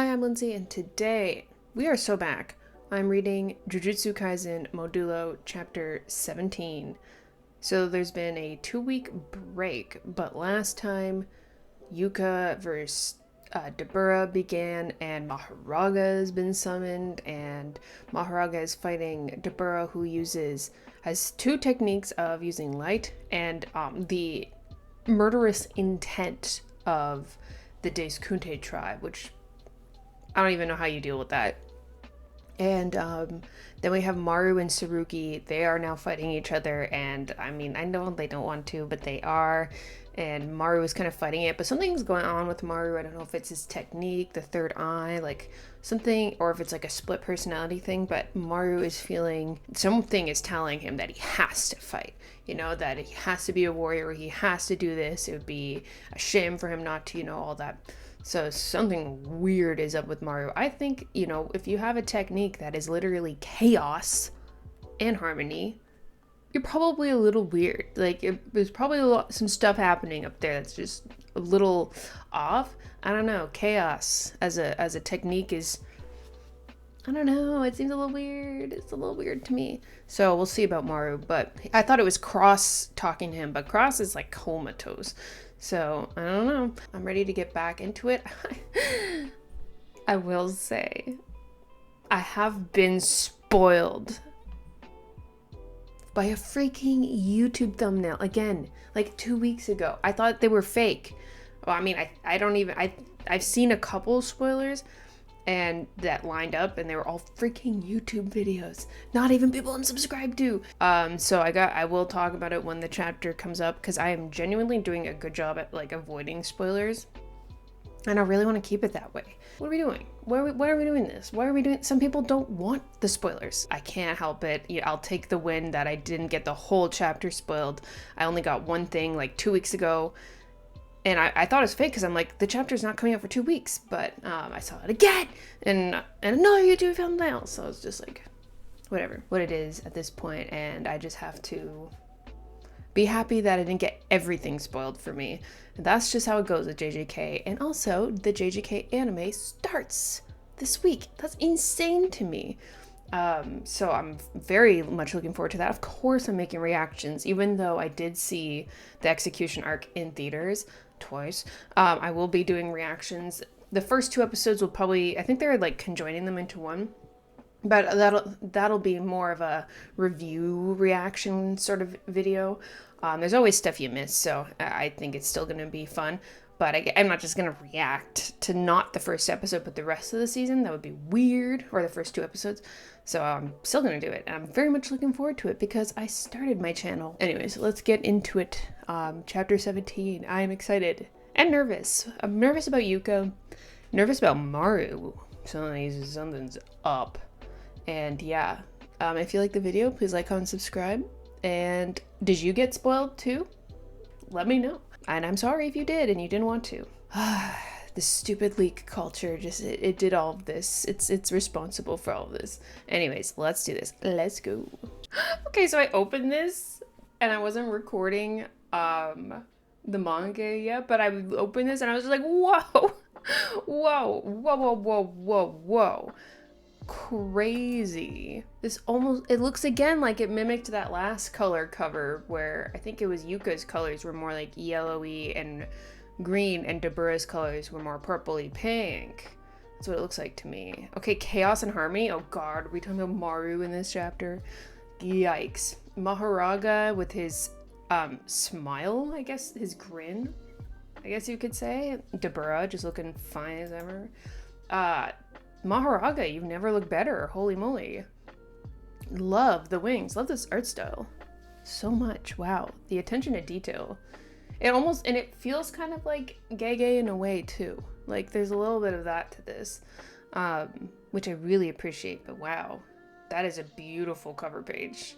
Hi, I'm Lindsay, and today we are so back. I'm reading Jujutsu Kaisen Modulo Chapter 17. So there's been a 2-week break, but last time Yuka vs. Dabura began, and Maharaga has been summoned, and Maharaga is fighting Dabura, who has two techniques of using light and the murderous intent of the Desukunte tribe, which I don't even know how you deal with that. And then we have Maru and Tsurugi. They are now fighting each other, and I mean, I know they don't want to, but they are. And Maru is kind of fighting it, but something's going on with Maru. I don't know if it's his technique, the third eye, like something, or if it's like a split personality thing, but Maru is feeling something is telling him that he has to fight, that he has to be a warrior, he has to do this. It would be a shame for him not to, all that. So something weird is up with Maru. I think, if you have a technique that is literally chaos and harmony, you're probably a little weird. Like, there's probably some stuff happening up there that's just a little off. I don't know. Chaos as a technique is, I don't know. It seems a little weird. It's a little weird to me. So we'll see about Maru. But I thought it was Cross talking to him, but Cross is like comatose. So, I don't know. I'm ready to get back into it. I will say, I have been spoiled by a freaking YouTube thumbnail. Again, like 2 weeks ago. I thought they were fake. Well, I mean, I've seen a couple spoilers and that lined up, and they were all freaking YouTube videos. Not even people I'm subscribed to. So I will talk about it when the chapter comes up, because I am genuinely doing a good job at like avoiding spoilers, and I really want to keep it that way. What are we doing? Why are we doing this? Why are we doing? Some people don't want the spoilers. I can't help it. I'll take the win that I didn't get the whole chapter spoiled. I only got one thing like 2 weeks ago. And I thought it was fake because I'm like, the chapter's not coming out for 2 weeks, but I saw it again, and another YouTube thumbnail, so it's just like, whatever, what it is at this point, and I just have to be happy that I didn't get everything spoiled for me. And that's just how it goes with JJK, and also, the JJK anime starts this week. That's insane to me. So I'm very much looking forward to that. Of course I'm making reactions, even though I did see the execution arc in theaters twice. I will be doing reactions. The first 2 episodes will probably, I think they're like conjoining them into one, but that'll be more of a review reaction sort of video. There's always stuff you miss, so I think it's still going to be fun. But I'm not just going to react to not the first episode, but the rest of the season. That would be weird. Or the first 2 episodes. So I'm still going to do it. And I'm very much looking forward to it because I started my channel. Anyways, let's get into it. Chapter 17. I am excited. And nervous. I'm nervous about Yuka. Nervous about Maru. Something's up. And yeah. If you like the video, please like, comment, subscribe. And did you get spoiled too? Let me know. And I'm sorry if you did and you didn't want to. The stupid leak culture it did all of this. It's responsible for all of this. Anyways, let's do this. Let's go. Okay, so I opened this and I wasn't recording the manga yet, but I opened this and I was just like, whoa. Whoa. Crazy. It looks again like it mimicked that last color cover where I think it was Yuka's colors were more like yellowy and green, and Dabura's colors were more purpley pink. That's what it looks like to me. Okay, chaos and harmony. Oh god, are we talking about Maru in this chapter? Yikes. Maharaga with his smile, I guess, his grin, I guess you could say. Dabura just looking fine as ever. Maharaga, you've never looked better. Holy moly. Love the wings. Love this art style so much. Wow. The attention to detail. It feels kind of like gay in a way too. Like there's a little bit of that to this, which I really appreciate. But wow, that is a beautiful cover page.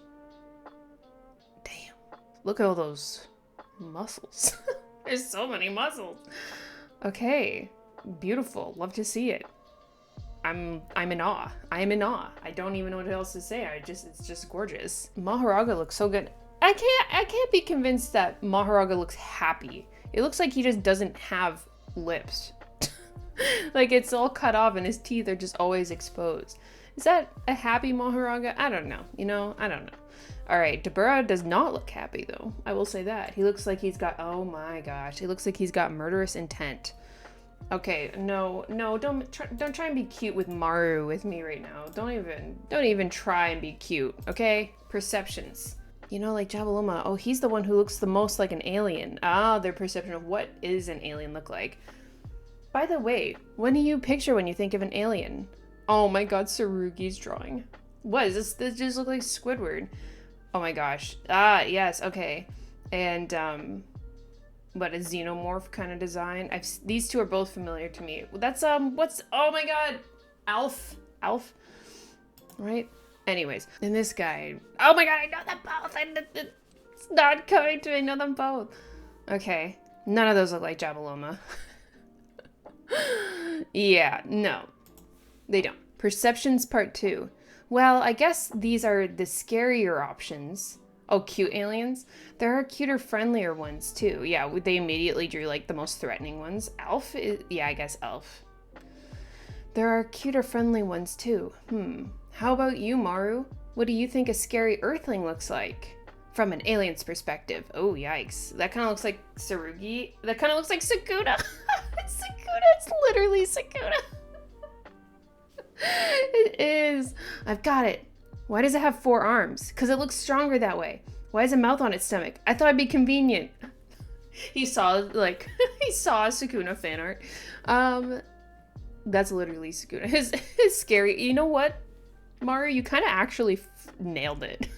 Damn. Look at all those muscles. There's so many muscles. Okay. Beautiful. Love to see it. I'm in awe. I am in awe. I don't even know what else to say. It's just gorgeous. Maharaga looks so good. I can't be convinced that Maharaga looks happy. It looks like he just doesn't have lips. Like it's all cut off and his teeth are just always exposed. Is that a happy Mahoraga? I don't know. You know, I don't know. All right, Dabura does not look happy though. I will say that. He looks like he's got, oh my gosh, he looks like he's got murderous intent. Okay, no, don't try and be cute with Maru with me right now. Don't even try and be cute, okay? Perceptions. You know, like Jabaloma, oh, he's the one who looks the most like an alien. Ah, their perception of what is an alien look like. By the way, what do you picture when you think of an alien? Oh my god, Tsurugi's drawing. What is this? This just looks like Squidward. Oh my gosh. Ah, yes, okay. And, what, a xenomorph kind of design? These two are both familiar to me. That's, what's, oh my god! Alf? Right? Anyways, and this guy, oh my god, I know them both! It's not coming to me, I know them both. Okay, none of those look like Jabaloma. Yeah, no. They don't. Perceptions part 2. Well, I guess these are the scarier options. Oh, cute aliens? There are cuter, friendlier ones too. Yeah, they immediately drew like the most threatening ones. Elf is, yeah, I guess elf. There are cuter, friendly ones too. How about you, Maru? What do you think a scary earthling looks like? From an alien's perspective. Oh, yikes. That kind of looks like Tsurugi. That kind of looks like Sukuna. Sukuna, it's literally Sukuna. It is. I've got it. Why does it have 4 arms? Because it looks stronger that way. Why has a mouth on its stomach? I thought it'd be convenient. He saw Sukuna fan art. That's literally Sukuna. His scary. You know what, Maru? You kind of actually nailed it.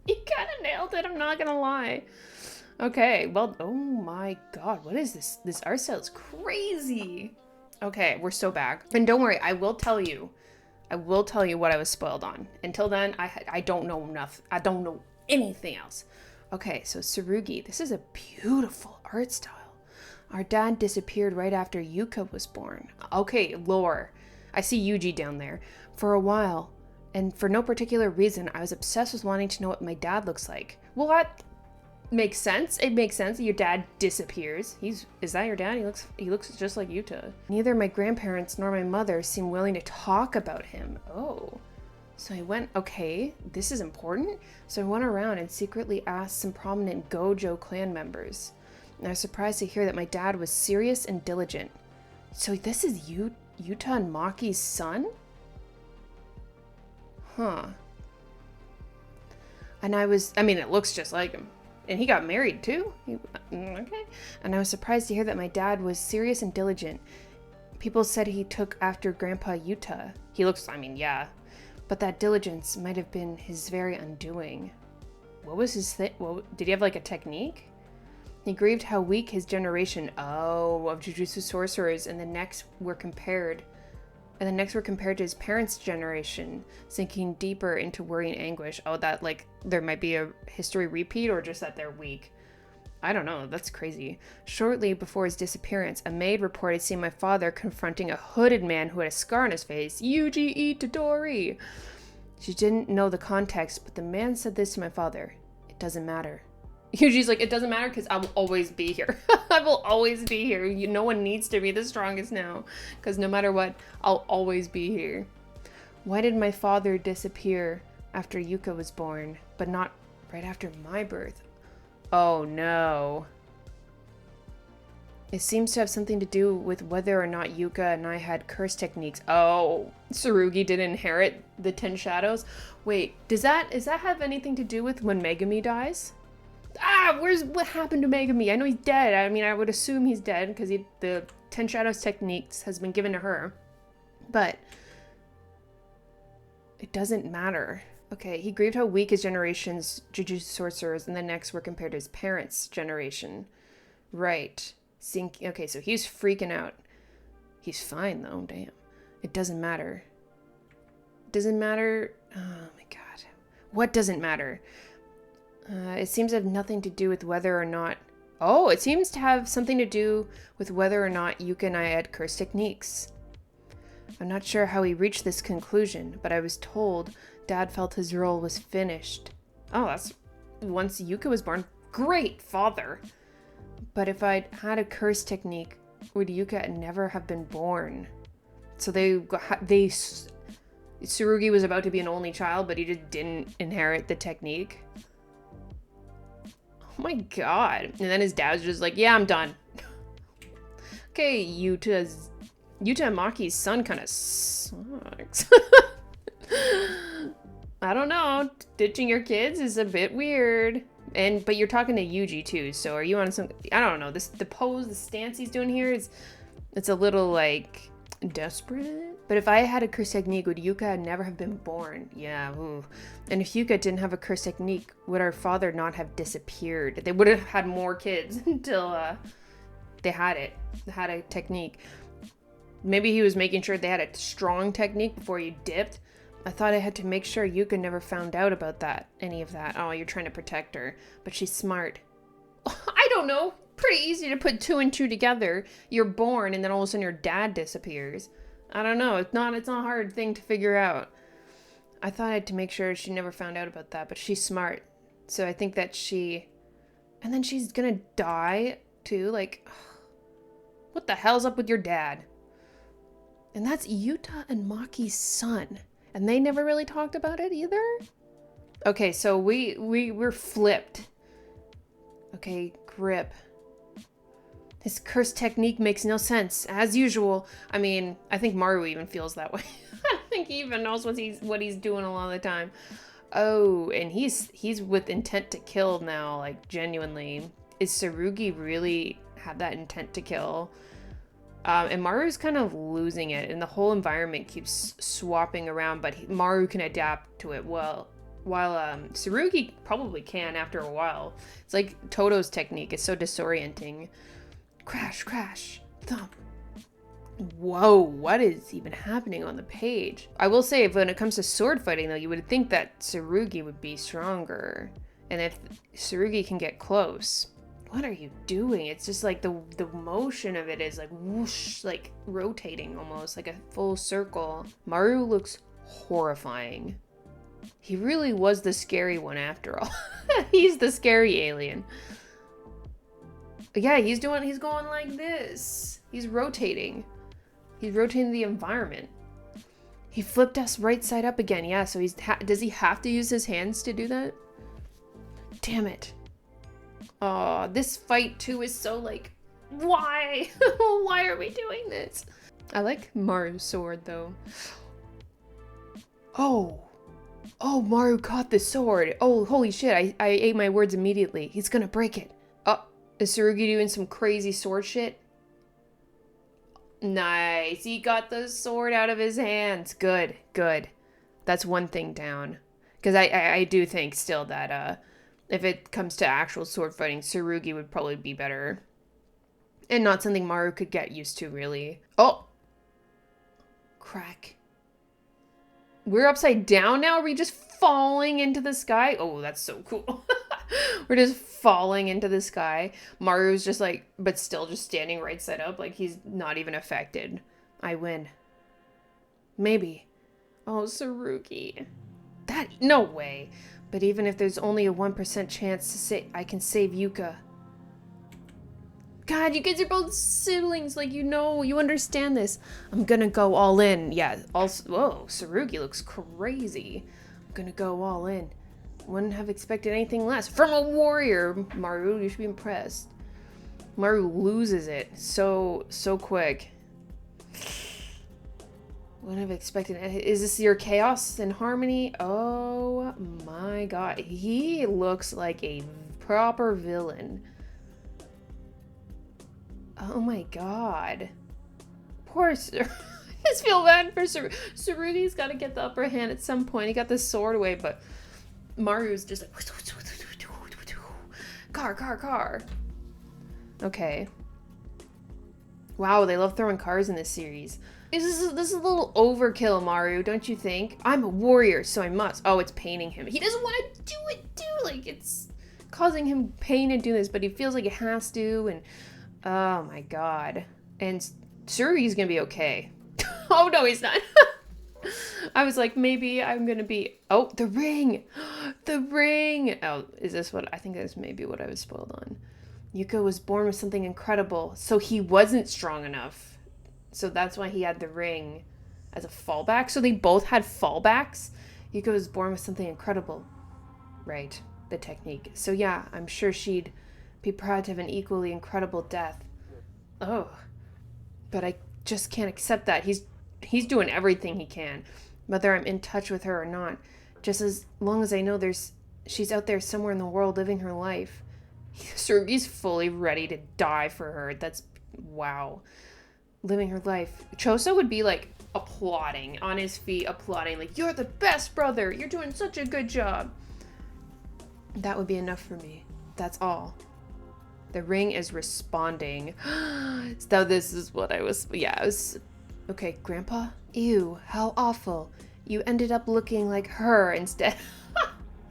You kind of nailed it. I'm not gonna lie. Okay. Well. Oh my God. What is this? This art style is crazy. Okay, we're so back. And don't worry, I will tell you what I was spoiled on. Until then, I don't know enough. I don't know anything else. Okay, so Tsurugi, this is a beautiful art style. Our dad disappeared right after Yuka was born. Okay, lore. I see Yuji down there. For a while, and for no particular reason, I was obsessed with wanting to know what my dad looks like. Well, that makes sense. It makes sense that your dad disappears. Is that your dad? He looks just like Yuta. Neither my grandparents nor my mother seem willing to talk about him. Oh. So I went, okay, this is important. So I went around and secretly asked some prominent Gojo clan members. And I was surprised to hear that my dad was serious and diligent. So this is Yuta and Maki's son? Huh. And it looks just like him. And he got married too? Okay. And I was surprised to hear that my dad was serious and diligent. People said he took after Grandpa Yuta. He looks, yeah. But that diligence might have been his very undoing. What was his thing? Did he have like a technique? He grieved how weak his generation, of Jujutsu sorcerers and the next were compared to his parents' generation, sinking deeper into worry and anguish. Oh, that like there might be a history repeat or just that they're weak. I don't know, that's crazy. Shortly before his disappearance, a maid reported seeing my father confronting a hooded man who had a scar on his face. Yuji Itadori! She didn't know the context, but the man said this to my father. It doesn't matter. Yuji's like, it doesn't matter because I will always be here. I will always be here. No one needs to be the strongest now because no matter what, I'll always be here. Why did my father disappear after Yuka was born, but not right after my birth? Oh no. It seems to have something to do with whether or not Yuka and I had curse techniques. Oh, Tsurugi did inherit the 10 shadows. Wait, does that have anything to do with when Megumi dies? What happened to Megumi? I know he's dead. I would assume he's dead because the 10 shadows techniques has been given to her. But it doesn't matter. Okay, he grieved how weak his generation's Jujutsu sorcerers and the next were compared to his parents' generation. Right. Okay, so he's freaking out. He's fine though, damn. It doesn't matter. Doesn't matter. Oh my god. What doesn't matter? It seems to have nothing to do with whether or not... Oh, it seems to have something to do with whether or not Yuka and I had curse techniques. I'm not sure how he reached this conclusion, but I was told Dad felt his role was finished. Oh, that's... Once Yuka was born. Great father! But if I'd had a curse technique, would Yuka never have been born? So Tsurugi was about to be an only child, but he just didn't inherit the technique. Oh my god. And then his dad's just like, yeah, I'm done. Okay, Yuta and Maki's son kind of sucks. I don't know. Ditching your kids is a bit weird. But you're talking to Yuji too, so are you on some... I don't know. The pose, the stance he's doing here it's a little, like, desperate. But if I had a curse technique, would Yuka never have been born? Yeah, ooh. And if Yuka didn't have a curse technique, would our father not have disappeared? They would have had more kids until they had a technique. Maybe he was making sure they had a strong technique before you dipped. I thought I had to make sure Yuka never found out about any of that. Oh, you're trying to protect her. But she's smart. I don't know. Pretty easy to put 2 and 2 together. You're born and then all of a sudden your dad disappears. I don't know. It's not a hard thing to figure out. I thought I had to make sure she never found out about that, but she's smart. So I think that and then she's gonna die too. Like, what the hell's up with your dad? And that's Yuta and Maki's son. And they never really talked about it either? Okay, so we're flipped. Okay, grip. His curse technique makes no sense, as usual. I mean, I think Maru even feels that way. I don't think he even knows what he's doing a lot of the time. Oh, and he's with intent to kill now, like, genuinely. Is Tsurugi really have that intent to kill? And Maru's kind of losing it, and the whole environment keeps swapping around, but Maru can adapt to it well. While Tsurugi probably can after a while. It's like Toto's technique. It's so disorienting. Crash, crash, thump. Whoa, what is even happening on the page? I will say, when it comes to sword fighting, though, you would think that Tsurugi would be stronger. And if Tsurugi can get close... What are you doing? It's just like the motion of it is like whoosh, like rotating almost, like a full circle. Maru looks horrifying. He really was the scary one after all. He's the scary alien. Yeah, he's going like this. He's rotating. He's rotating the environment. He flipped us right side up again. Yeah, so does he have to use his hands to do that? Damn it. Oh, this fight too is so like, why? Why are we doing this? I like Maru's sword though. Oh, Maru caught the sword. Oh, holy shit, I ate my words immediately. He's gonna break it. Oh, is Tsurugi doing some crazy sword shit? Nice, he got the sword out of his hands. Good. That's one thing down. Because I do think still that, if it comes to actual sword fighting, Tsurugi would probably be better. And not something Maru could get used to, really. Oh! Crack. We're upside down now? Are we just falling into the sky? Oh, that's so cool. We're just falling into the sky. Maru's just like, but still just standing right side up. Like he's not even affected. I win. Maybe. Oh, Tsurugi. No way. But even if there's only a 1% chance I can save Yuka. God, you guys are both siblings. Like, you understand this. I'm gonna go all in. Yeah, whoa, Tsurugi looks crazy. I'm gonna go all in. Wouldn't have expected anything less. From a warrior, Maru, you should be impressed. Maru loses it so quick. Wouldn't have expected it. Is this your chaos and harmony? Oh my god. He looks like a proper villain. Oh my god. Poor Tsurugi. I just feel bad for Tsurugi. Tsurugi's got to get the upper hand at some point. He got this sword away, but Maru's just like... Car. Okay. Wow, they love throwing cars in this series. This is a little overkill, Maru, don't you think? I'm a warrior, so I must. Oh, it's paining him. He doesn't want to do it, too. Like, it's causing him pain to do this, but he feels like he has to, and... Oh, my God. And Tsurugi's gonna be okay. Oh, no, he's not. I was like, maybe I'm gonna be... Oh, the ring! The ring! Oh, is this what... I think that's maybe what I was spoiled on. Yuka was born with something incredible, so he wasn't strong enough. So that's why he had the ring as a fallback. So they both had fallbacks. Yuka was born with something incredible. Right, the technique. So yeah, I'm sure she'd be proud to have an equally incredible death. Oh, but I just can't accept that. He's doing everything he can, whether I'm in touch with her or not. Just as long as I know she's out there somewhere in the world living her life. Tsurugi's fully ready to die for her. That's, wow. Living her life. Choso would be like applauding, on his feet, applauding, like, you're the best brother. You're doing such a good job. That would be enough for me. That's all. The ring is responding. So this is what I was, okay, Grandpa? Ew, how awful. You ended up looking like her instead.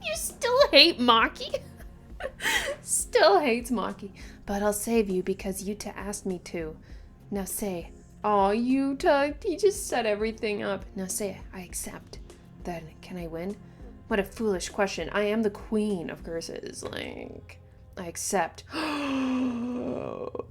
You still hate Maki? Still hates Maki. But I'll save you because Yuta asked me to. Now say, oh, Yuta, he just set everything up. Now say, I accept. Then, can I win? What a foolish question. I am the queen of curses. Like, I accept.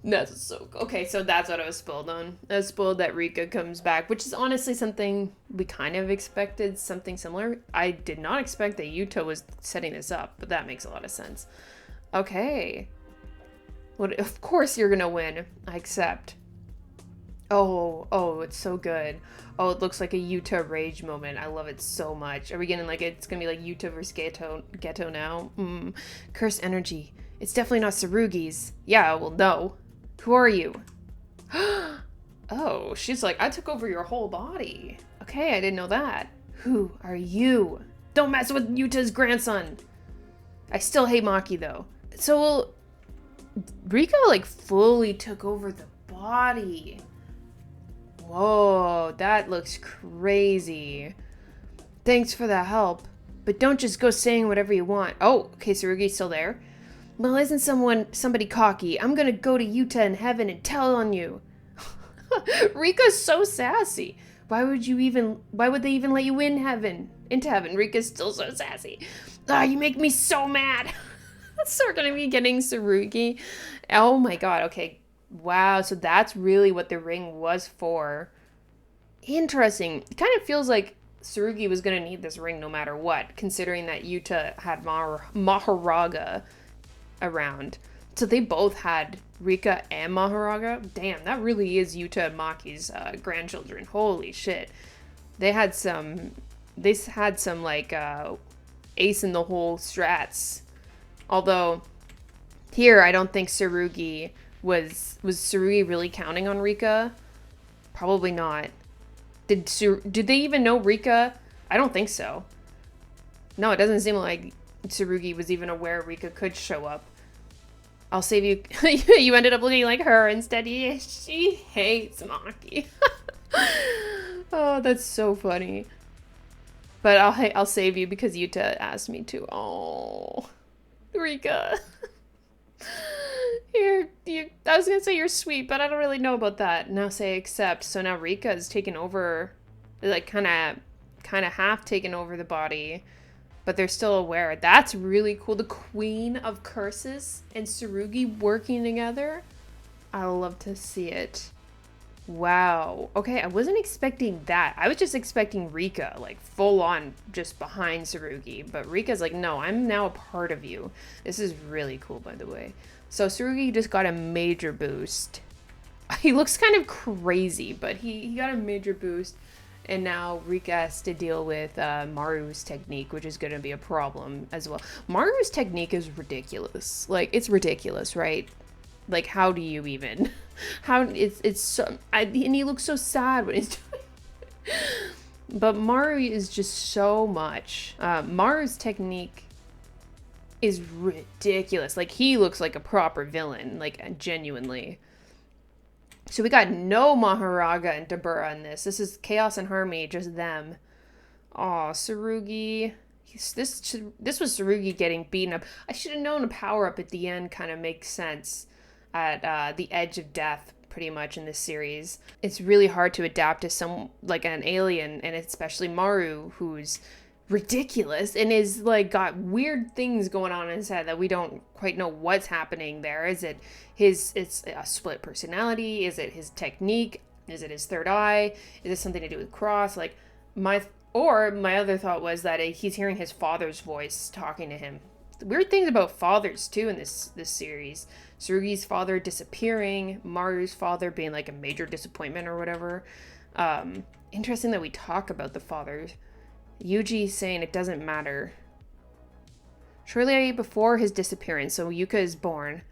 That's so... Okay, so that's what I was spoiled on. I was spoiled that Rika comes back, which is honestly something we kind of expected, something similar. I did not expect that Yuta was setting this up, but that makes a lot of sense. Okay. Well, of course you're gonna win. I accept. Oh, it's so good. Oh, it looks like a Yuta rage moment. I love it so much. Are we getting like, it's gonna be like Yuta versus Ghetto now? Cursed energy. It's definitely not Tsurugi's. Yeah, well, no. Who are you? Oh, she's like, I took over your whole body. Okay, I didn't know that. Who are you? Don't mess with Yuta's grandson. I still hate Maki, though. So, Rika, like, fully took over the body. Whoa, that looks crazy. Thanks for the help. But don't just go saying whatever you want. Oh, okay, Tsurugi's still there. Well, isn't somebody cocky? I'm gonna go to Yuta in heaven and tell on you. Rika's so sassy. Why would they even let you into heaven? Rika's still so sassy. Ah, you make me so mad. So we're gonna be getting Tsurugi. Oh my god, okay. Wow, so that's really what the ring was for. Interesting. It kind of feels like Tsurugi was gonna need this ring no matter what, considering that Yuta had Maharaga around. So they both had Rika and Maharaga. Damn, that really is Yuta and Maki's grandchildren. Holy shit. They had some like ace in the hole strats. Although here I don't think Tsurugi was Tsurugi really counting on Rika? Probably not. Did they even know Rika? I don't think so. No, it doesn't seem like Tsurugi was even aware Rika could show up. I'll save you. You ended up looking like her instead. She hates Maki. Oh, that's so funny. But I'll save you because Yuta asked me to. Oh, Rika. I was gonna say you're sweet, but I don't really know about that. Now say accept. So now Rika is taking over, like kind of half taking over the body. But they're still aware. That's really cool. The Queen of Curses and Tsurugi working together. I love to see it. Wow. Okay, I wasn't expecting that. I was just expecting Rika, like, full on just behind Tsurugi. But Rika's like, no, I'm now a part of you. This is really cool, by the way. So Tsurugi just got a major boost. He looks kind of crazy, but he got a major boost. And now Rika has to deal with Maru's technique, which is going to be a problem as well. Maru's technique is ridiculous. Like, it's ridiculous, right? Like, how do you even? It's so... and he looks so sad when he's doing it. But Maru is just so much. Maru's technique is ridiculous. Like, he looks like a proper villain, like, genuinely. So we got no Maharaga and Dabura in this. This is Chaos and Harmony, just them. Aw, Tsurugi. This was Tsurugi getting beaten up. I should have known a power-up at the end kind of makes sense at the edge of death, pretty much, in this series. It's really hard to adapt to like an alien, and especially Maru, who's ridiculous and is like got weird things going on in his head that we don't quite know what's happening there. Is it it's a split personality? Is it his technique? Is it his third eye? Is it something to do with Cross? Like my other thought was that he's hearing his father's voice talking to him. Weird things about fathers too in this series. Tsurugi's father disappearing, Maru's father being like a major disappointment or whatever. Interesting that we talk about the fathers. Yuji saying it doesn't matter. Shortly before his disappearance, so Yuka is born,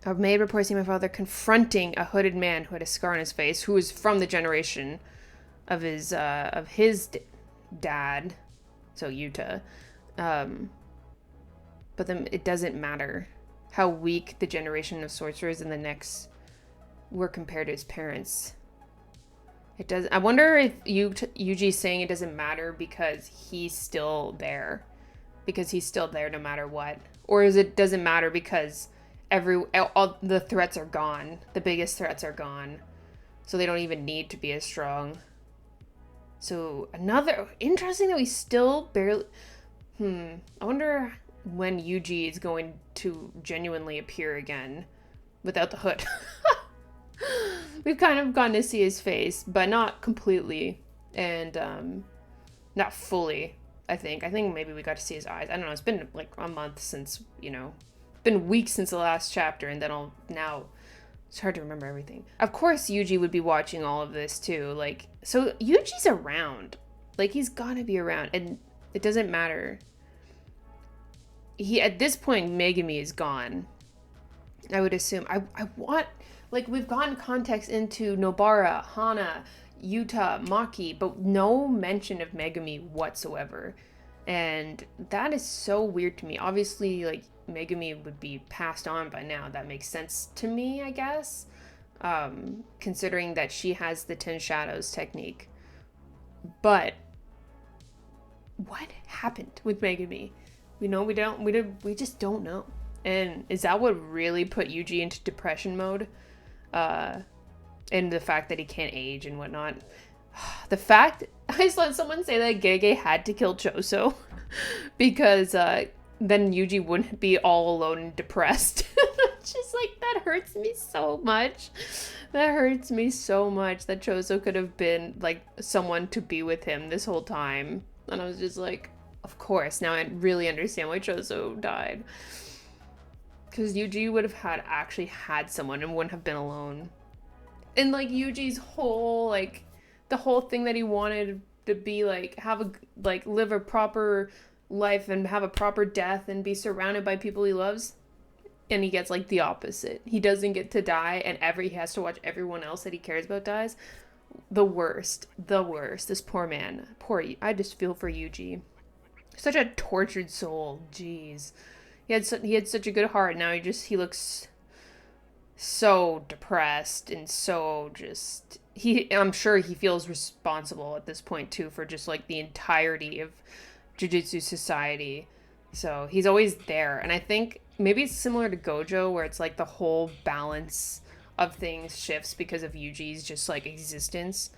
a maid reports seeing my father confronting a hooded man who had a scar on his face, who was from the generation of his dad, so Yuta. But then it doesn't matter how weak the generation of sorcerers in the next were compared to his parents. It does. I wonder if Yuji's saying it doesn't matter because he's still there, because he's still there no matter what, or is it doesn't matter because all the threats are gone, the biggest threats are gone, so they don't even need to be as strong. So another interesting that we still barely. I wonder when Yuji is going to genuinely appear again without the hood. We've kind of gotten to see his face, but not completely, and not fully, I think. I think maybe we got to see his eyes. I don't know, it's been like a month since, been weeks since the last chapter, and then now it's hard to remember everything. Of course, Yuji would be watching all of this too, like, so Yuji's around. Like, he's gotta be around, and it doesn't matter. At this point, Megumi is gone, I would assume. I want... Like, we've gotten context into Nobara, Hana, Yuta, Maki, but no mention of Megumi whatsoever. And that is so weird to me. Obviously, like, Megumi would be passed on by now. That makes sense to me, I guess. Considering that she has the 10 Shadows technique. But what happened with Megumi? We just don't know. And is that what really put Yuji into depression mode? And the fact that he can't age and whatnot. The fact, I saw someone say that Gege had to kill Choso because then Yuji wouldn't be all alone and depressed. Just like, that hurts me so much. That hurts me so much that Choso could have been like someone to be with him this whole time. And I was just like, of course, now I really understand why Choso died. Because Yuji would have actually had someone and wouldn't have been alone. And like Yuji's whole, like, the whole thing that he wanted to be like, live a proper life and have a proper death and be surrounded by people he loves. And he gets like the opposite. He doesn't get to die, and he has to watch everyone else that he cares about dies. The worst. This poor man. I just feel for Yuji. Such a tortured soul. Jeez. He had such a good heart. Now he looks so depressed and so just... I'm sure he feels responsible at this point too for just like the entirety of Jujutsu society. So he's always there. And I think maybe it's similar to Gojo, where it's like the whole balance of things shifts because of Yuji's just like existence.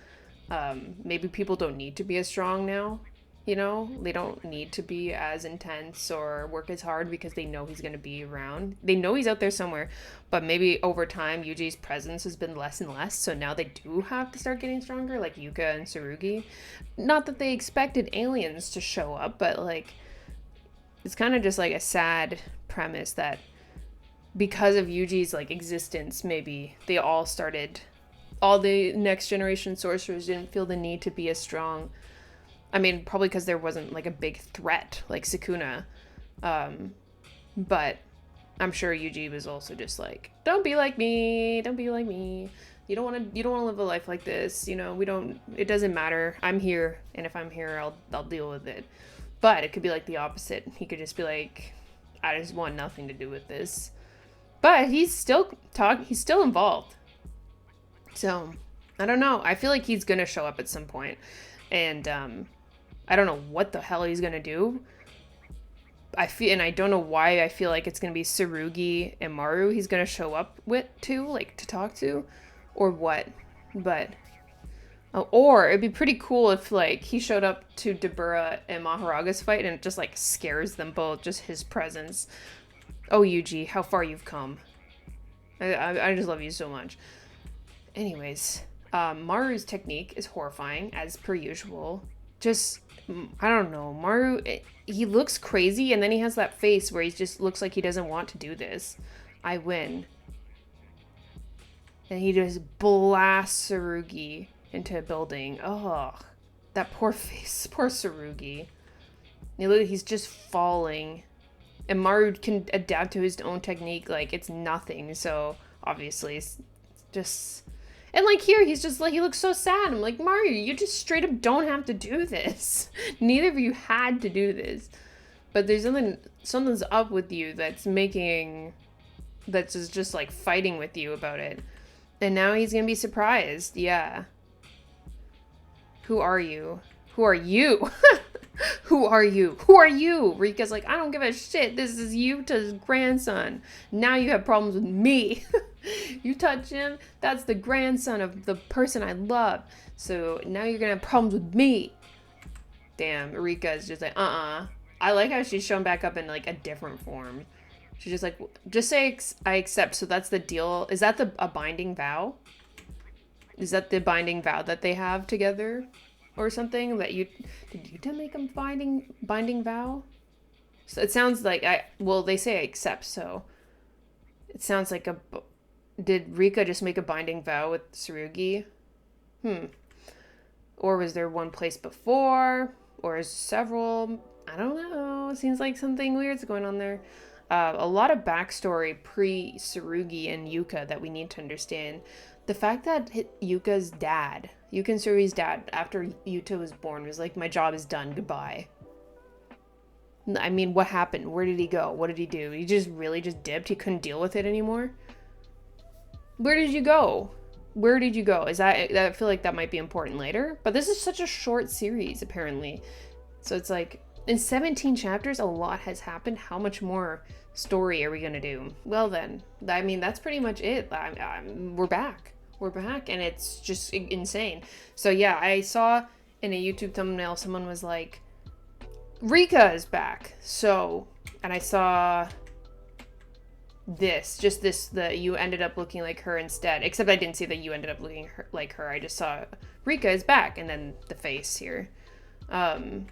Maybe people don't need to be as strong now. They don't need to be as intense or work as hard because they know he's going to be around. They know he's out there somewhere, but maybe over time, Yuji's presence has been less and less, so now they do have to start getting stronger, like Yuka and Tsurugi. Not that they expected aliens to show up, but, like, it's kind of just, like, a sad premise that because of Yuji's, like, existence, maybe they all the next generation sorcerers didn't feel the need to be as strong. I mean, probably because there wasn't, like, a big threat, like Sukuna. But I'm sure Yuji was also just like, don't be like me. You don't want to live a life like this. It doesn't matter. I'm here. And if I'm here, I'll deal with it. But it could be, like, the opposite. He could just be like, I just want nothing to do with this. But he's still involved. So, I don't know. I feel like he's going to show up at some point. And, I don't know what the hell he's gonna do. I don't know why I feel like it's gonna be Tsurugi and Maru he's gonna show up with to talk to, or what. But Or it'd be pretty cool if, like, he showed up to Dabura and Maharaga's fight and it just, like, scares them both. Just his presence. Oh, Yuji, how far you've come. I just love you so much. Anyways, Maru's technique is horrifying, as per usual. Just, I don't know. Maru, he looks crazy, and then he has that face where he just looks like he doesn't want to do this. I win. And he just blasts Tsurugi into a building. Oh, that poor face. Poor Tsurugi. He's just falling. And Maru can adapt to his own technique like it's nothing. So, obviously, it's just... And, like, here, he's just, like, he looks so sad. I'm like, Maru, you just straight up don't have to do this. Neither of you had to do this. But there's something's up with you that's just, like, fighting with you about it. And now he's gonna be surprised. Yeah. Who are you? Who are you? Who are you? Who are you? Rika's like, I don't give a shit. This is Yuta's grandson. Now you have problems with me. You touch him, that's the grandson of the person I love. So now you're gonna have problems with me. Damn, Rika is just like, I like how she's shown back up in, like, a different form. She's just like, just say I accept. So that's the deal. Is that a binding vow? Is that the binding vow that they have together? Or something? Did Yuta make a binding vow? So it sounds like they say I accept, so it sounds like did Rika just make a binding vow with Tsurugi? Or was there one place before? Or is several? I don't know. It seems like something weird's going on there. A lot of backstory pre-Tsurugi and Yuka that we need to understand. The fact that Yuka and Tsurugi's dad, after Yuta was born, was like, my job is done, goodbye. I mean, what happened? Where did he go? What did he do? He just really just dipped? He couldn't deal with it anymore? Where did you go? Where did you go? I feel like that might be important later. But this is such a short series, apparently. So it's like, in 17 chapters, a lot has happened. How much more story are we going to do? Well then, I mean, that's pretty much it. We're back. We're back, and it's just insane. So yeah, I saw in a YouTube thumbnail, someone was like, Rika is back. So, and I saw that you ended up looking like her instead. Except I didn't see that you ended up looking like her. I just saw Rika is back, and then the face here. And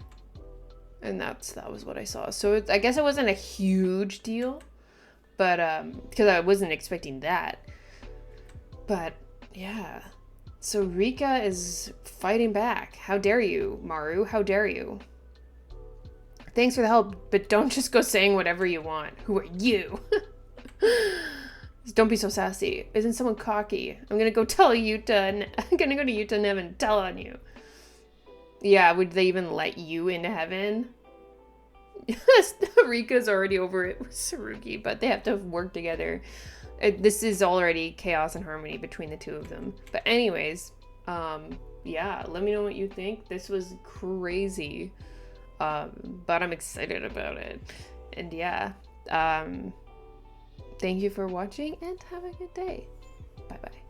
that was what I saw. So I guess it wasn't a huge deal, but because I wasn't expecting that. But yeah, so Rika is fighting back. How dare you, Maru? How dare you? Thanks for the help, but don't just go saying whatever you want. Who are you? Don't be so sassy. Isn't someone cocky? I'm gonna go tell Yuta, and I'm gonna go to Yuta and heaven and tell on you. Yeah, would they even let you into heaven? Rika's already over it with Tsurugi, but they have to work together. This is already chaos and harmony between the two of them. But anyways, yeah, let me know what you think. This was crazy, but I'm excited about it. And yeah, thank you for watching and have a good day. Bye bye.